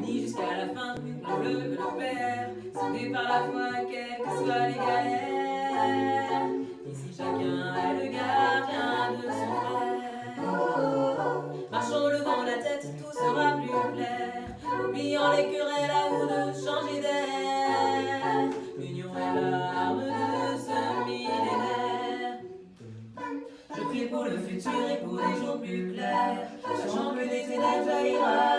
unis jusqu'à la fin, l'un le père, soudés par la foi, quelles que soient les galères. Ici chacun est le gardien de son frère. Marchons levant la tête, tout sera plus clair, oubliant les querelles à ou de changer d'air. L'union est l'arme de ce millénaire. Je prie pour le futur et pour des jours plus clairs, sachant que des ténèbres jaillira